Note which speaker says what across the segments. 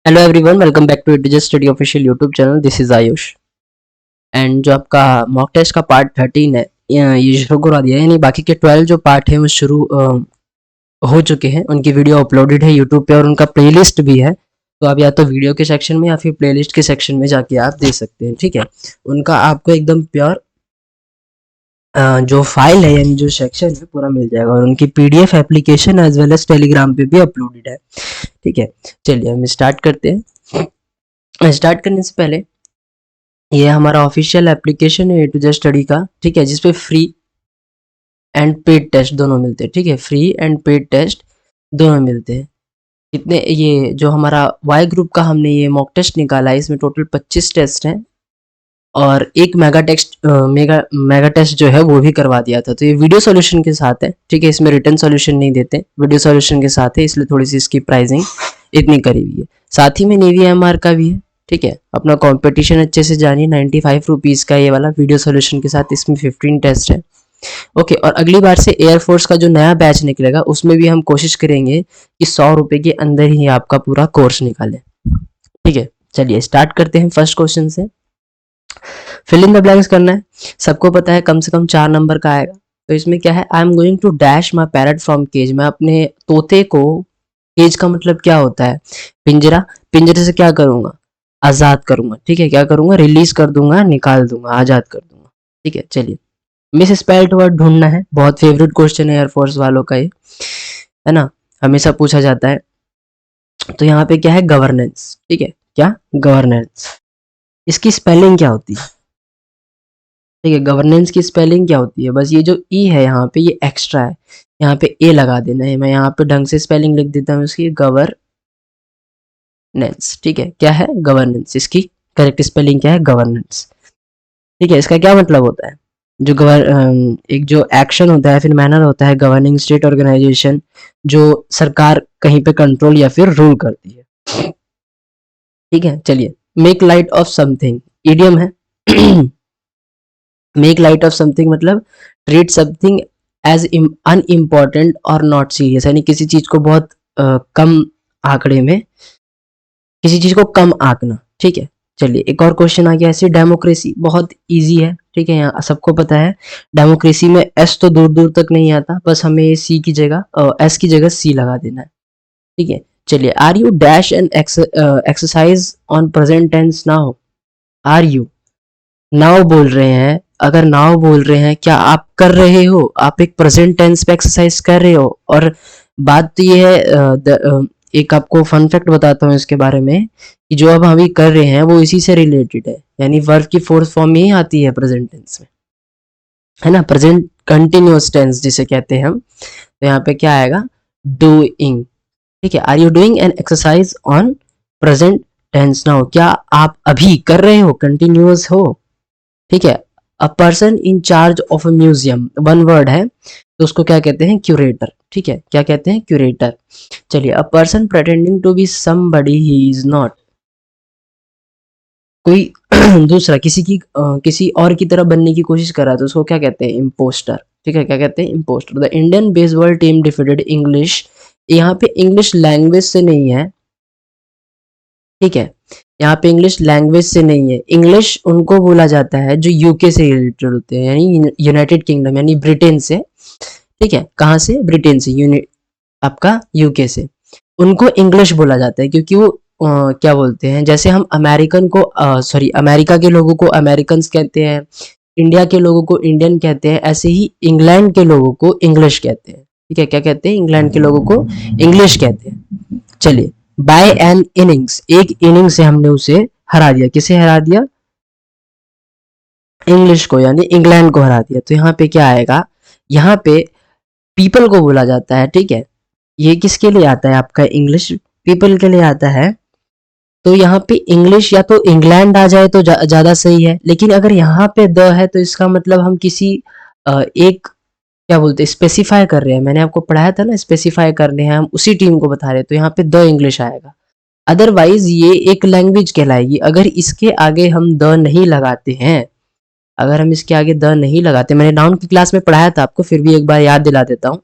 Speaker 1: Hello everyone, welcome back to integer study official YouTube channel. This is Ayush. And जो आपका mock test का part 13 है ये शुरू करा दिया है, यानी बाकी के 12 जो पार्ट हैं वो शुरू हो चुके हैं। उनकी वीडियो अपलोडेड है यूट्यूब पे और उनका प्लेलिस्ट भी है। तो आप या तो वीडियो के सेक्शन में या फिर प्लेलिस्ट के सेक्शन में जाके आप देख सकते हैं, ठीक है। उनका आपको एकदम प्योर जो फाइल है यानी जो सेक्शन है पूरा मिल जाएगा और उनकी PDF application as well as Telegram पे भी अपलोडेड है, ठीक है। चलिए हम स्टार्ट करते हैं। स्टार्ट करने से पहले ये हमारा ऑफिशियल एप्लीकेशन है इंटीजर स्टडी का, ठीक है, जिसपे फ्री एंड पेड टेस्ट दोनों मिलते हैं, ठीक है। फ्री एंड पेड टेस्ट दोनों मिलते हैं। कितने, ये जो हमारा वाई ग्रुप का हमने ये मॉक टेस्ट निकाला है, इसमें टोटल 25 टेस्ट हैं और एक मेगा टेस्ट जो है वो भी करवा दिया था। तो ये वीडियो सॉल्यूशन के साथ है, ठीक है। इसमें रिटर्न सॉल्यूशन नहीं देते, वीडियो सॉल्यूशन के साथ है, इसलिए थोड़ी सी इसकी प्राइसिंग इतनी करी हुई है। साथ ही में नेवी एमआर का भी है, ठीक है। अपना कंपटीशन अच्छे से जानिए। 95 रुपीज़ का ये वाला वीडियो सॉल्यूशन के साथ, इसमें 15 टेस्ट है, ओके। और अगली बार से एयरफोर्स का जो नया बैच निकलेगा उसमें भी हम कोशिश करेंगे कि 100 रुपये के अंदर ही आपका पूरा कोर्स निकाले, ठीक है। चलिए स्टार्ट करते हैं फर्स्ट क्वेश्चन से। फिल इन द ब्लैंक्स करना है। सबको पता है कम से कम 4 नंबर का आएगा। तो इसमें क्या है, I am going to dash my parrot from cage. मैं अपने तोते को, केज का मतलब क्या होता है, पिंजरा, पिंजरे से क्या करूंगा, आजाद करूंगा, ठीक है। क्या करूंगा, रिलीज कर दूंगा, निकाल दूंगा, आजाद कर दूंगा, ठीक है। चलिए मिस स्पेल्ड वर्ड ढूंढना है। बहुत फेवरेट क्वेश्चन है एयरफोर्स वालों का ये, है ना, हमेशा पूछा जाता है। तो यहाँ पे क्या है, गवर्नेंस, ठीक है। क्या, गवर्नेंस, इसकी स्पेलिंग क्या होती है, ठीक है। गवर्नेंस की स्पेलिंग क्या होती है, बस ये जो ई है यहाँ पे ये एक्स्ट्रा है, यहाँ पे ए लगा देना है। मैं यहाँ पे ढंग से स्पेलिंग लिख देता हूँ इसकी, गवर्नेंस, ठीक है। क्या है, गवर्नेंस, इसकी करेक्ट स्पेलिंग क्या है, गवर्नेंस, ठीक है। इसका क्या मतलब होता है, जो एक जो एक्शन होता है फिर मैनर होता है, गवर्निंग स्टेट ऑर्गेनाइजेशन, जो सरकार कहीं पे कंट्रोल या फिर रूल करती है, ठीक है। चलिए make light of something, idiom है। मेक लाइट ऑफ समथिंग मतलब ट्रीट समथिंग एज अनइम्पॉर्टेंट और नॉट सीरियस, यानी किसी चीज को बहुत कम आंकड़े में, किसी चीज को कम आंकना, ठीक है। चलिए एक और क्वेश्चन आ गया ऐसे, डेमोक्रेसी, बहुत इजी है, ठीक है। यहाँ सबको पता है डेमोक्रेसी में एस तो दूर दूर तक नहीं आता, बस हमें सी की जगह, एस की जगह सी लगा देना है, ठीक है। चलिए are you dash an exercise on present tense now. Are you, now बोल रहे हैं, अगर नाउ बोल रहे हैं, क्या आप कर रहे हो, आप एक प्रेजेंट टेंस पे एक्सरसाइज कर रहे हो। और बात तो ये है, एक आपको फन फैक्ट बताता हूँ इसके बारे में, कि जो अब हम अभी कर रहे हैं वो इसी से रिलेटेड है, यानी वर्ब की फोर्थ फॉर्म में ही आती है प्रेजेंट टेंस में, है ना, प्रेजेंट कंटिन्यूअस टेंस जिसे कहते हैं हम। तो यहाँ पे क्या आएगा, डूइंग, ठीक है। Are you doing an exercise on present tense now, क्या आप अभी कर रहे हो, कंटिन्यूअस हो, ठीक है। A person in charge of a museum, one word है तो उसको क्या कहते हैं, क्यूरेटर, ठीक है। क्या कहते हैं, क्यूरेटर। चलिए a person pretending to be somebody he is not, कोई दूसरा किसी और की तरह बनने की कोशिश कर रहा है तो उसको क्या कहते हैं, इम्पोस्टर, ठीक है। क्या कहते हैं, impostor. The Indian baseball team defeated English, यहाँ पे इंग्लिश लैंग्वेज से नहीं है, ठीक है। यहाँ पे इंग्लिश लैंग्वेज से नहीं है, इंग्लिश उनको बोला जाता है जो यूके से रिलेटेड होते हैं, यानी यूनाइटेड किंगडम यानी ब्रिटेन से, ठीक है। कहाँ से, ब्रिटेन से, आपका यूके से, उनको इंग्लिश बोला जाता है क्योंकि वो क्या बोलते हैं, जैसे हम अमेरिकन को, सॉरी, अमेरिका के लोगों को अमेरिकन कहते हैं, इंडिया के लोगों को इंडियन कहते हैं, ऐसे ही इंग्लैंड के लोगों को इंग्लिश कहते हैं, ठीक है। क्या कहते हैं, इंग्लैंड के लोगों को इंग्लिश कहते हैं। चलिए बाय एन इनिंग्स, एक इनिंग से हमने उसे हरा दिया, किसे हरा दिया, इंग्लिश को, यानी इंग्लैंड को हरा दिया। तो यहाँ पे क्या आएगा, यहाँ पे पीपल को बोला जाता है, ठीक है। ये किसके लिए आता है, आपका इंग्लिश पीपल के लिए आता है। तो यहाँ पे इंग्लिश या तो इंग्लैंड आ जाए तो ज्यादा सही है, लेकिन अगर यहाँ पे द है तो इसका मतलब हम किसी एक, क्या बोलते हैं, स्पेसिफाई कर रहे हैं। मैंने आपको पढ़ाया था ना, स्पेसिफाई कर रहे हैं, हम उसी टीम को बता रहे हैं, तो यहाँ पे द इंग्लिश आएगा। अदरवाइज ये एक लैंग्वेज कहलाएगी। अगर इसके आगे हम द नहीं लगाते हैं, अगर हम इसके आगे द नहीं लगाते, मैंने नाउन की क्लास में पढ़ाया था आपको, फिर भी एक बार याद दिला देता हूँ।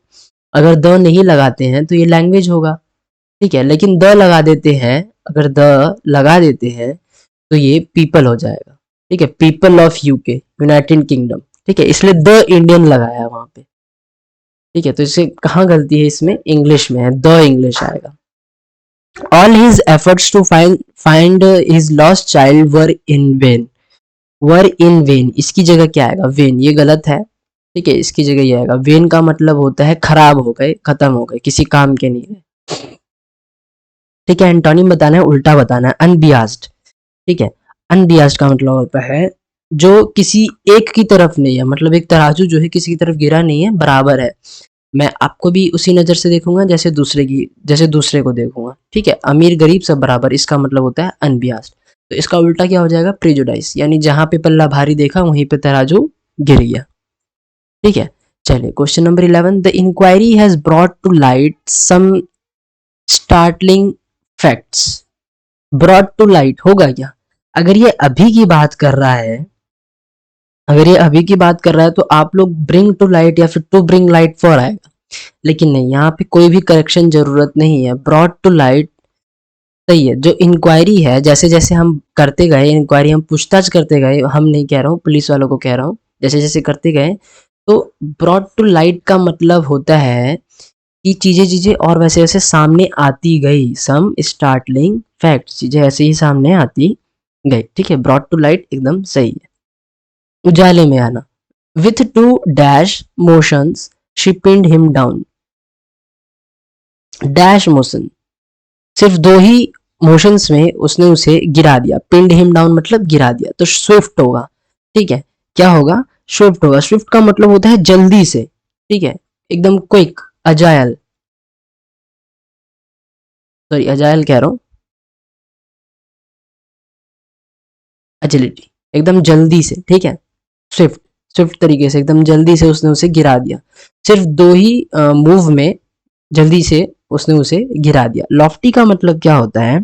Speaker 1: अगर द नहीं लगाते हैं तो ये लैंग्वेज होगा, ठीक है, लेकिन द लगा देते हैं, अगर द लगा देते हैं तो ये पीपल हो जाएगा। ठीक है, people of UK, United kingdom. ठीक है, इसलिए द इंडियन लगाया है वहां पे। ठीक है, तो इसे कहाँ गलती है, इसमें इंग्लिश में है, द इंग्लिश आएगा। All his efforts to find his lost child were in vain. Were in vain, इसकी जगह क्या आएगा, वेन, ये गलत है। ठीक है, इसकी जगह ये आएगा, वेन का मतलब होता है खराब हो गए, खत्म हो गए, किसी काम के नहीं रहे। ठीक है, एंटोनिम बताना है, उल्टा बताना है, अनबियास्ड। ठीक है, अनबियास्ड का मतलब होता है जो किसी एक की तरफ नहीं है, मतलब एक तराजू जो है किसी की तरफ गिरा नहीं है, बराबर है। मैं आपको भी उसी नजर से देखूंगा जैसे दूसरे को देखूंगा। ठीक है, अमीर गरीब सब बराबर, इसका मतलब होता है अनबियास्ड। तो इसका उल्टा क्या हो जाएगा, प्रेजुडाइज, यानी जहां पे पल्ला भारी देखा वहीं पे तराजू गिर गया। ठीक है, चलिए question number 11, the inquiry has brought to light some startling facts. Brought to light होगा क्या, अगर ये अभी की बात कर रहा है, अगर ये अभी की बात कर रहा है तो आप लोग ब्रिंग टू लाइट या फिर टू ब्रिंग लाइट फॉर आएगा, लेकिन नहीं, यहाँ पे कोई भी करेक्शन जरूरत नहीं है, ब्रॉट टू लाइट सही है। जो इंक्वायरी है, जैसे जैसे हम करते गए इंक्वायरी, हम पूछताछ करते गए, हम नहीं कह रहा हूँ, पुलिस वालों को कह रहा हूँ, जैसे जैसे करते गए, तो ब्रॉट टू लाइट का मतलब होता है कि चीजें चीजें और वैसे वैसे सामने आती गई, सम स्टार्टलिंग फैक्ट, चीजें ऐसे ही सामने आती गई। ठीक है, ब्रॉट टू लाइट एकदम सही है। उजाले में आना, with to dash motions she pinned him down. Dash motion, सिर्फ दो ही मोशंस में उसने उसे गिरा दिया, पिन्ड हिम डाउन मतलब गिरा दिया, तो स्विफ्ट होगा। ठीक है, क्या होगा, स्विफ्ट होगा। स्विफ्ट का मतलब होता है जल्दी से। ठीक है, एकदम क्विक, अजायल, सॉरी अजायल कह रहा हूँ, एजिलिटी, एकदम जल्दी से। ठीक है, स्विफ्ट, स्विफ्ट तरीके से एकदम जल्दी से उसने उसे गिरा दिया, सिर्फ दो ही मूव में जल्दी से उसने उसे गिरा दिया। लॉफ्टी का मतलब क्या होता है,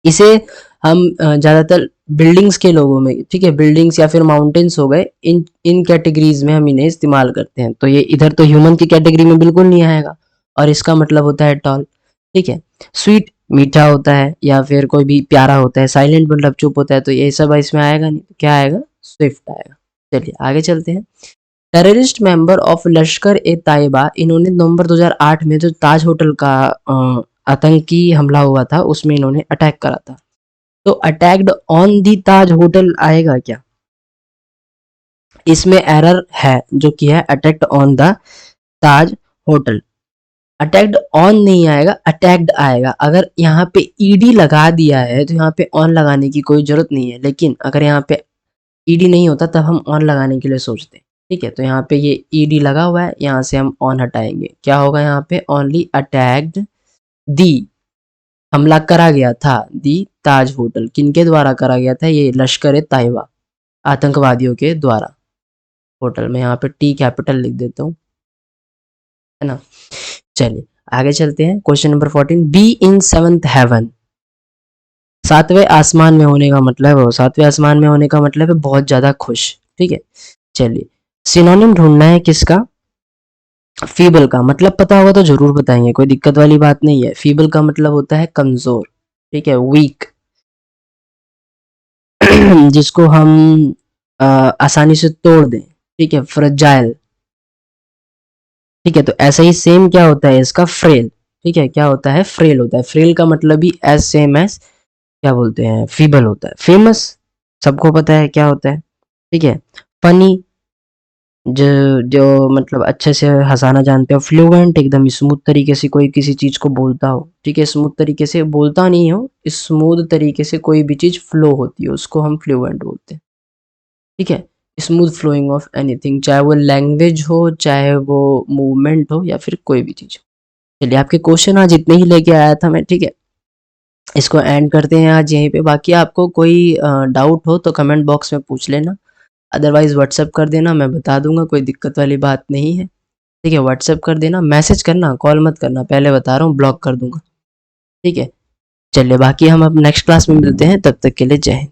Speaker 1: इसे हम ज्यादातर बिल्डिंग्स के लोगों में, ठीक है, बिल्डिंग्स या फिर माउंटेन्स हो गए, इन इन कैटेगरीज में हम इन्हें इस्तेमाल करते हैं। तो ये इधर तो ह्यूमन की कैटेगरी में बिल्कुल नहीं आएगा, और इसका मतलब होता है टॉल। ठीक है, स्वीट मीठा होता है, या फिर कोई भी प्यारा होता है, साइलेंट मतलब चुप होता है, तो ये सब इसमें आएगा नहीं, तो क्या आएगा, स्विफ्ट आएगा। चलिए आगे चलते हैं। टेररिस्ट मेंबर ऑफ लश्कर ए ताइबा, इन्होंने नवंबर 2008 में जो ताज होटल का आतंकी हमला हुआ था उसमें इन्होंने अटैक करा था। तो attacked on the Taj hotel आएगा क्या, इसमें एरर है जो कि है attacked on the Taj hotel. Attacked on नहीं आएगा, अटैक्ड आएगा। अगर यहाँ पे ईडी लगा दिया है तो यहाँ पे ऑन लगाने की कोई जरूरत नहीं है, लेकिन अगर यहाँ पे ईडी नहीं होता तब हम ऑन लगाने के लिए सोचते हैं। ठीक है, तो यहाँ पे ये ईडी लगा हुआ है, यहाँ से हम ऑन हटाएंगे, क्या होगा यहाँ पे, ओनली अटैक्ड दी, हमला करा गया था, दी ताज होटल, किनके द्वारा करा गया था, ये लश्कर ए ताइबा, आतंकवादियों के द्वारा। होटल में यहाँ पे टी कैपिटल लिख देता हूँ, है ना। चलिए आगे चलते हैं, question number 14, be in seventh heaven. सातवें आसमान में होने का मतलब है, सातवें आसमान में होने का मतलब है बहुत ज्यादा खुश। ठीक है, चलिए सिनोनिम ढूंढना है किसका, फीबल का, मतलब पता होगा तो जरूर बताएंगे, कोई दिक्कत वाली बात नहीं है। फीबल का मतलब होता है कमजोर, ठीक है, वीक, जिसको हम आसानी से तोड़ दें। ठीक है, फ्रेजाइल। ठीक है, तो ऐसा ही सेम क्या होता है इसका, फ्रेल। ठीक है, क्या होता है, फ्रेल होता है। फ्रेल का मतलब भी एज सेम एज क्या बोलते हैं, फीबल होता है। फेमस सबको पता है क्या होता है। ठीक है, फनी, जो जो मतलब अच्छे से हंसाना जानते हो। फ्लुएंट, एकदम स्मूथ तरीके से कोई किसी चीज को बोलता हो। ठीक है, स्मूथ तरीके से बोलता नहीं हो, स्मूथ तरीके से कोई भी चीज फ्लो होती है उसको हम फ्लुएंट बोलते हैं। ठीक है, स्मूथ फ्लोइंग ऑफ एनीथिंग, चाहे वो लैंग्वेज हो, चाहे वो मूवमेंट हो, या फिर कोई भी चीज हो। चलिए आपके क्वेश्चन आज इतने ही लेके आया था मैं। ठीक है, इसको एंड करते हैं आज यहीं पे। बाकी आपको कोई डाउट हो तो कमेंट बॉक्स में पूछ लेना, अदरवाइज व्हाट्सएप कर देना, मैं बता दूंगा, कोई दिक्कत वाली बात नहीं है। ठीक है, व्हाट्सएप कर देना, मैसेज करना, कॉल मत करना, पहले बता रहा हूँ, ब्लॉक कर दूंगा। ठीक है, चलिए बाकी हम अब नेक्स्ट क्लास में मिलते हैं, तब तक के लिए जय हिंद।